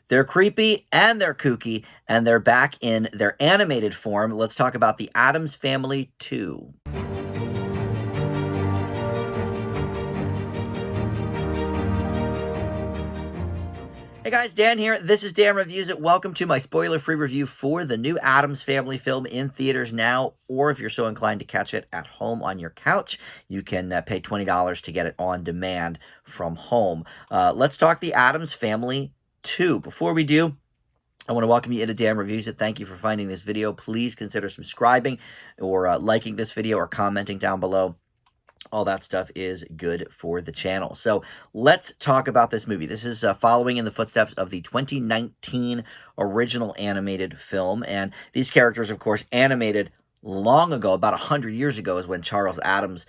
They're creepy and they're kooky, and they're back in their animated form. Let's talk about the Addams Family 2. Hey guys, Dan here. This is Dan Reviews It. Welcome to my spoiler-free review for the new Addams Family film in theaters now, or if you're so inclined to catch it at home on your couch, you can pay $20 to get it on demand from home. Let's talk the Addams Family 2. Before we do, I want to welcome you into Dan Reviews It. Thank you for finding this video. Please consider subscribing or liking this video or commenting down below. All that stuff is good for the channel. So let's talk about this movie. This is following in the footsteps of the 2019 original animated film. And these characters, of course, animated long ago, about 100 years ago, is when Charles Addams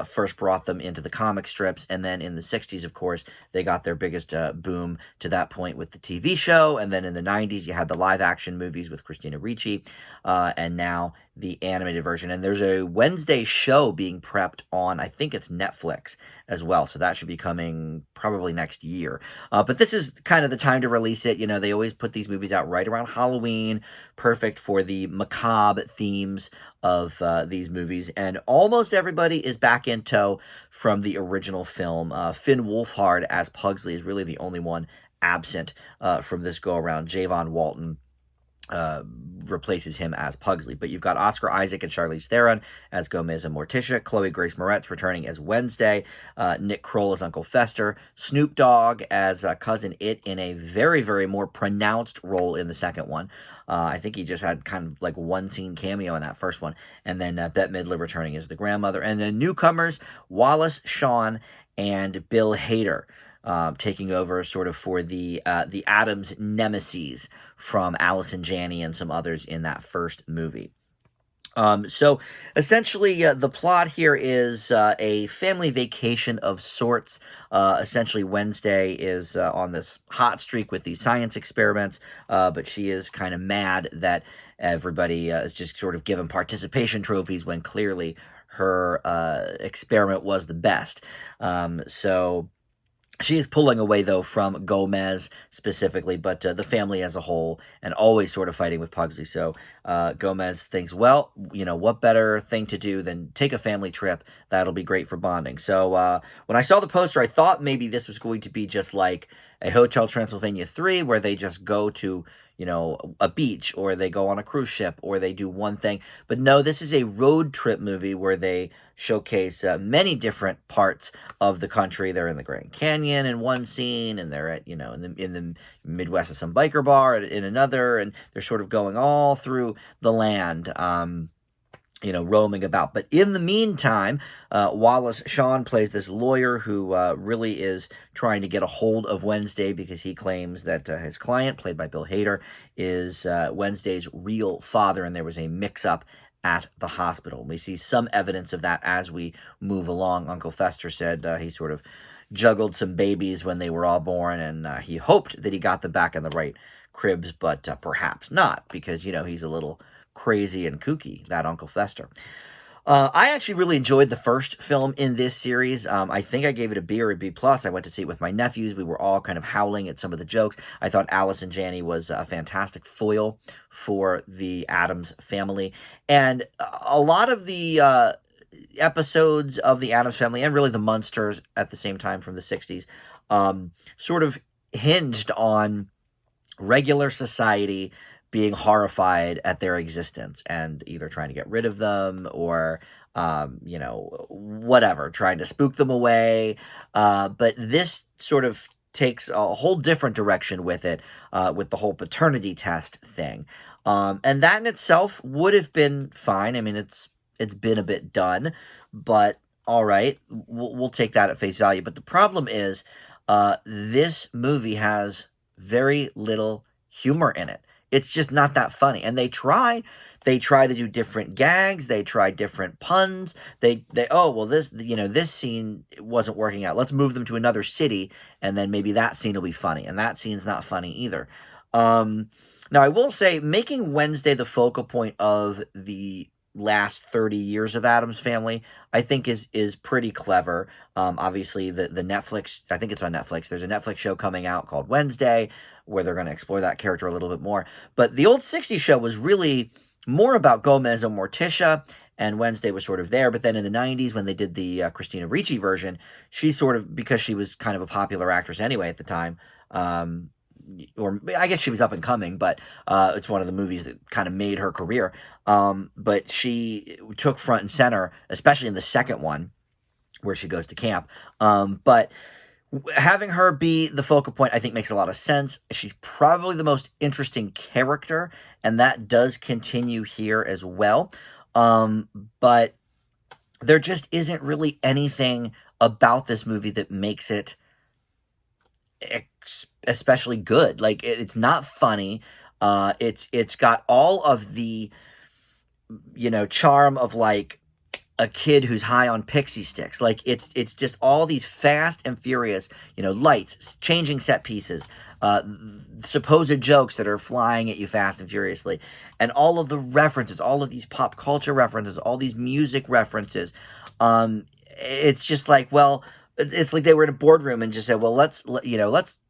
first brought them into the comic strips. And then in the 60s, of course, they got their biggest boom to that point with the TV show. And then in the 90s, you had the live-action movies with Christina Ricci. And now the animated version. And there's a Wednesday show being prepped on, I think it's Netflix as well. So that should be coming probably next year. But this is kind of the time to release it. You know, they always put these movies out right around Halloween, perfect for the macabre themes of these movies. And almost everybody is back in tow from the original film. Finn Wolfhard as Pugsley is really the only one absent from this go-around. Javon Walton replaces him as Pugsley. But you've got Oscar Isaac and Charlize Theron as Gomez and Morticia, Chloe Grace Moretz returning as Wednesday, Nick Kroll as Uncle Fester, Snoop Dogg as Cousin It in a very, very more pronounced role in the second one. I think he just had kind of like one scene cameo in that first one. And then Bette Midler returning as the grandmother. And then newcomers, Wallace Shawn and Bill Hader. Taking over sort of for the Addams nemesis from Allison Janney and some others in that first movie. So essentially, the plot here is a family vacation of sorts. Essentially, Wednesday is on this hot streak with these science experiments, but she is kind of mad that everybody is just sort of given participation trophies when clearly her experiment was the best. So she is pulling away, though, from Gomez specifically, but the family as a whole, and always sort of fighting with Pugsley. So Gomez thinks, well, you know, what better thing to do than take a family trip? That'll be great for bonding. So when I saw the poster, I thought maybe this was going to be just like a Hotel Transylvania 3, where they just go to, you know, a beach, or they go on a cruise ship, or they do one thing. But no, this is a road trip movie where they showcase many different parts of the country. They're in the Grand Canyon in one scene, and they're at, you know, in the Midwest at some biker bar in another, and they're sort of going all through the land, you know, roaming about. But in the meantime, Wallace Shawn plays this lawyer who really is trying to get a hold of Wednesday because he claims that his client, played by Bill Hader, is Wednesday's real father, and there was a mix-up at the hospital. We see some evidence of that as we move along. Uncle Fester said he sort of juggled some babies when they were all born, and he hoped that he got them back in the right cribs, but perhaps not, because, you know, he's a little crazy and kooky, that Uncle Fester. I actually really enjoyed the first film in this series. I think I gave it a B or a B+. I went to see it with my nephews. We were all kind of howling at some of the jokes. I thought Allison Janney was a fantastic foil for the Addams Family. And a lot of the episodes of the Addams Family, and really the Munsters at the same time from the 60s, sort of hinged on regular society being horrified at their existence and either trying to get rid of them or, you know, whatever, trying to spook them away. But this sort of takes a whole different direction with it, with the whole paternity test thing. And that in itself would have been fine. I mean, it's been a bit done, but all right, we'll take that at face value. But the problem is, this movie has very little humor in it. It's just not that funny. And they try to do different gags. They try different puns. Oh, well, this, you know, this scene wasn't working out. Let's move them to another city, and then maybe that scene will be funny. And that scene's not funny either. Now, I will say, making Wednesday the focal point of the last 30 years of Addams Family, I think is pretty clever. Obviously, the Netflix, I think it's on Netflix. There's a Netflix show coming out called Wednesday where they're going to explore that character a little bit more. But the old 60s show was really more about Gomez and Morticia, and Wednesday was sort of there. But then in the 90s, when they did the Christina Ricci version, she sort of, because she was kind of a popular actress anyway at the time, or I guess she was up and coming, but it's one of the movies that kind of made her career. But she took front and center, especially in the second one, where she goes to camp. But having her be the focal point, I think, makes a lot of sense. She's probably the most interesting character, and that does continue here as well. But there just isn't really anything about this movie that makes it especially good. Like, it's not funny. It's got all of the, charm of, like, a kid who's high on pixie sticks. Like, it's just all these fast and furious, lights, changing set pieces, supposed jokes that are flying at you fast and furiously, and all of the references, all of these pop culture references, all these music references. It's just like, well, it's like they were in a boardroom and just said, well, let's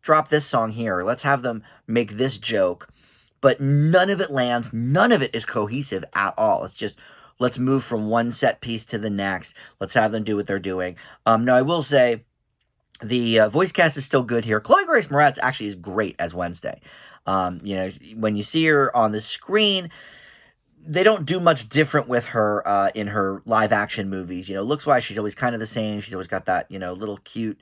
drop this song here. Let's have them make this joke. But none of it lands. None of it is cohesive at all. It's just, let's move from one set piece to the next. Let's have them do what they're doing. Now, I will say the voice cast is still good here. Chloe Grace Moretz actually is great as Wednesday. When you see her on the screen, they don't do much different with her in her live action movies. Looks-wise, she's always kind of the same. She's always got that, little cute,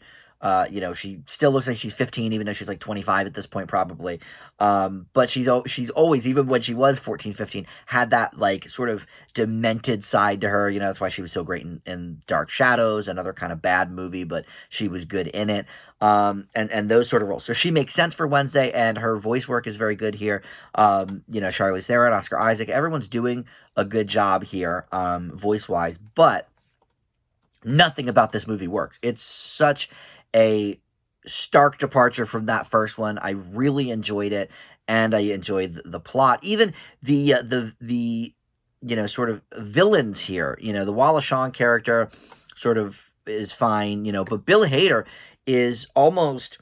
she still looks like she's 15, even though she's like 25 at this point, probably. But she's always, even when she was 14, 15, had that like sort of demented side to her. That's why she was so great in Dark Shadows, another kind of bad movie, but she was good in it. And those sort of roles. So she makes sense for Wednesday, and her voice work is very good here. Charlize Theron, Oscar Isaac, everyone's doing a good job here, voice-wise, but nothing about this movie works. It's such a stark departure from that first one. I really enjoyed it, and I enjoyed the plot. Even the sort of villains here. The Wallace Shawn character sort of is fine, but Bill Hader is almost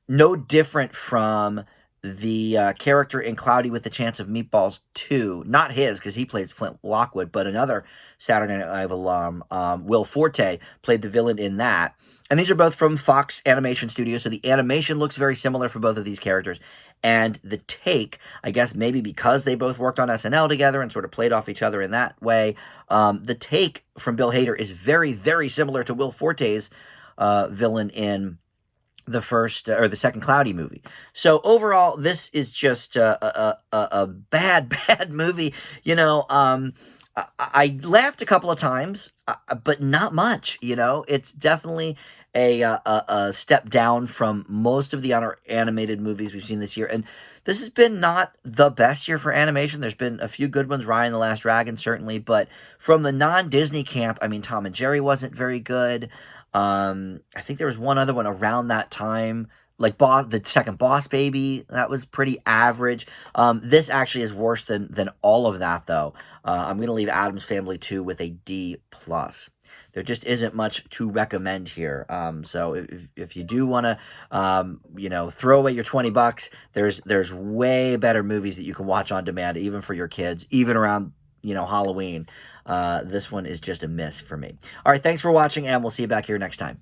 no different from the character in Cloudy with a Chance of Meatballs 2. Not his, because he plays Flint Lockwood, but another Saturday Night Live alum, Will Forte, played the villain in that. And these are both from Fox Animation Studios, so the animation looks very similar for both of these characters. And the take, I guess maybe because they both worked on SNL together and sort of played off each other in that way, the take from Bill Hader is very, very similar to Will Forte's villain in the first or the second Cloudy movie. So overall, this is just a bad movie. I laughed a couple of times, but not much. It's definitely a step down from most of the other animated movies we've seen this year. And this has been not the best year for animation. There's been a few good ones, Raya and the Last Dragon, certainly. But from the non-Disney camp, I mean, Tom and Jerry wasn't very good. I think there was one other one around that time, like the second Boss Baby, that was pretty average. This actually is worse than all of that, though. I'm going to leave Addams Family 2 with a D+. There just isn't much to recommend here. So if you do want to, throw away your $20, there's way better movies that you can watch on demand, even for your kids, even around, Halloween. This one is just a miss for me. All right, thanks for watching, and we'll see you back here next time.